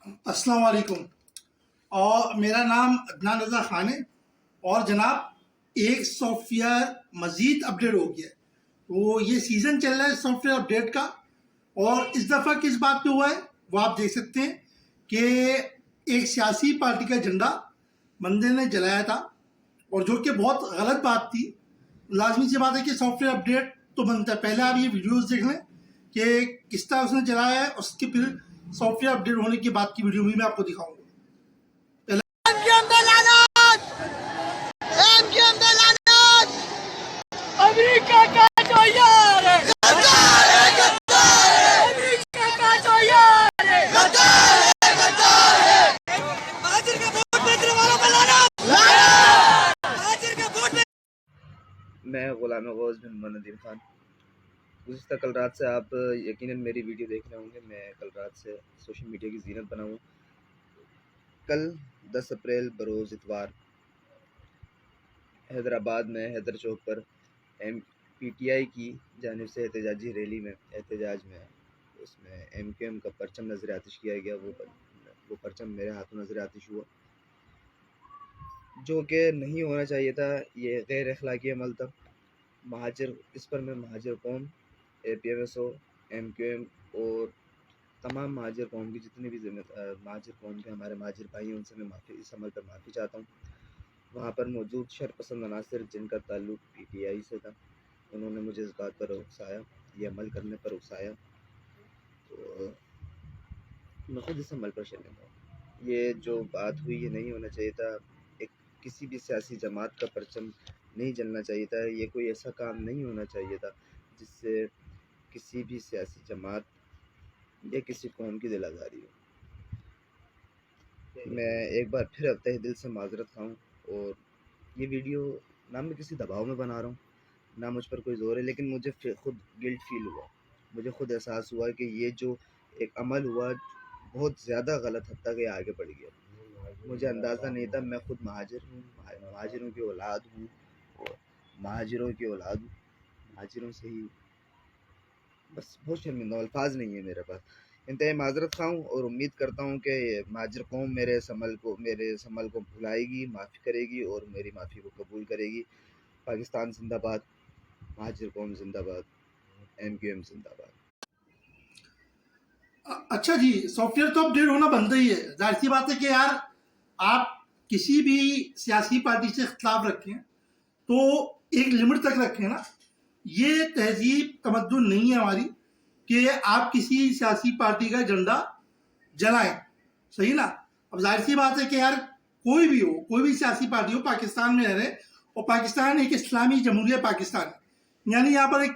السلام علیکم. اور میرا نام عدنان رضا خان ہے. اور جناب ایک سافٹ ویئر مزید اپڈیٹ ہو گیا ہے. تو یہ سیزن چل رہا ہے سافٹ ویئر اپڈیٹ کا. اور اس دفعہ کس بات پہ ہوا ہے وہ آپ دیکھ سکتے ہیں کہ ایک سیاسی پارٹی کا جھنڈا بندے نے جلایا تھا، اور جو کہ بہت غلط بات تھی. لازمی سی بات ہے کہ سافٹ ویئر اپڈیٹ تو بنتا ہے. پہلے آپ یہ ویڈیوز دیکھ لیں کہ کس طرح اس نے جلایا ہے، اس کے پھر سافٹ ویئر اپڈیٹ ہونے کے بعد کی ویڈیو بھی میں آپ کو دکھاؤں گا. امریکہ کا جو یار ہے امریکہ کا جو یار ہے میں غلام غوث بن محمد ندیم خان. گزشتہ کل رات سے آپ یقیناً میری ویڈیو دیکھ رہے ہوں گے. میں کل رات سے سوشل میڈیا کی زینت بنا ہوں. کل 10 اپریل بروز اتوار حیدرآباد میں حیدر چوک پر پی ٹی آئی کی جانب سے احتجاجی ریلی میں اس میں ایم کیو ایم کا پرچم نظر آتش کیا گیا. وہ پرچم میرے ہاتھوں نظر آتش ہوا، جو کہ نہیں ہونا چاہیے تھا. یہ غیر اخلاقی عمل تھا. اس پر میں مہاجر قوم، A P M S O, M Q M اور تمام مہاجر قوم کی جتنی بھی مہاجر قوم کے ہمارے مہاجر بھائی ہیں ان سے میں اس عمل پر معافی چاہتا ہوں. وہاں پر موجود شرپسند عناصر جن کا تعلق پی ٹی آئی سے تھا، انہوں نے مجھے اس بات پر اکسایا، یہ عمل کرنے پر اکسایا، تو میں خود اس عمل پر شامل ہوں. یہ جو بات ہوئی یہ نہیں ہونا چاہیے تھا. کسی بھی سیاسی جماعت کا پرچم نہیں جلنا چاہیے تھا. یہ کوئی ایسا کام نہیں ہونا چاہیے تھا جس سے کسی بھی سیاسی جماعت یا کسی قوم کی دل آزاری ہو. میں ایک بار پھر تہ دل سے معذرت خواہ ہوں. اور یہ ویڈیو نہ میں کسی دباؤ میں بنا رہا ہوں، نہ مجھ پر کوئی زور ہے، لیکن مجھے خود گلٹ فیل ہوا. مجھے خود احساس ہوا کہ یہ جو ایک عمل ہوا بہت زیادہ غلط حد تک یہ آگے بڑھ گیا. مجھے اندازہ نہیں تھا. میں خود مہاجر ہوں، مہاجروں کی اولاد ہوں، اور مہاجروں سے ہی بس بہت شرمندہ ہوں. الفاظ نہیں ہے میرے پاس. انتہائی معذرت خواہ ہوں اور امید کرتا ہوں کہ مہاجر قوم میرے اس عمل کو بھلائے گی، معافی کرے گی اور میری معافی کو قبول کرے گی. پاکستان زندہ باد، مہاجر قوم زندہ باد، ایم کیو ایم زندہ باد. اچھا جی، سافٹ ویئر تو اپڈیٹ ہونا بنتا ہی ہے. ظاہر سی بات ہے کہ یار آپ کسی بھی سیاسی پارٹی سے اختلاف رکھیں تو ایک لمٹ تک رکھیں نا. یہ تہذیب تمدن نہیں ہے ہماری کہ آپ کسی سیاسی پارٹی کا جھنڈا جلائیں. صحیح نا؟ اب ظاہر سی بات ہے کہ یار کوئی بھی ہو، کوئی بھی سیاسی پارٹی ہو، پاکستان میں رہ رہے، اور پاکستان ایک اسلامی جمہوریہ پاکستان ہے، یعنی یہاں پر ایک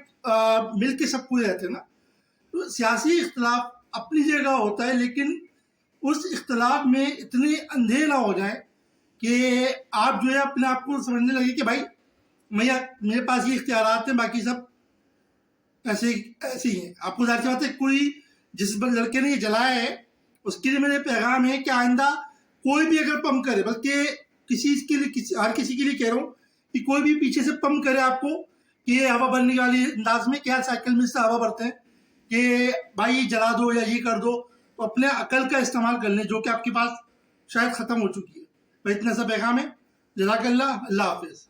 مل کے سب کوئی رہتے ہیں نا. تو سیاسی اختلاف اپنی جگہ ہوتا ہے، لیکن اس اختلاف میں اتنے اندھے نہ ہو جائیں کہ آپ جو ہے اپنے آپ کو سمجھنے لگے کہ بھائی میرے پاس یہ اختیارات ہیں، باقی سب ایسے ہی ہیں. آپ کو ظاہر سی بات ہے کوئی جس لڑکے نے یہ جلایا ہے اس کے لیے میرے پیغام ہے کہ آئندہ کوئی بھی اگر پمپ کرے، بلکہ ہر کسی کے لیے کہہ رہا ہوں کہ کوئی بھی پیچھے سے پمپ کرے آپ کو کہ یہ ہوا بھرنے والی انداز میں، کیا سائیکل میں سے ہوا بھرتے ہیں کہ بھائی جلا دو یا یہ کر دو، تو اپنے عقل کا استعمال کر لیں جو کہ آپ کے پاس شاید ختم ہو چکی ہے. بھائی اتنا سا پیغام ہے. جزاک اللہ. اللہ حافظ.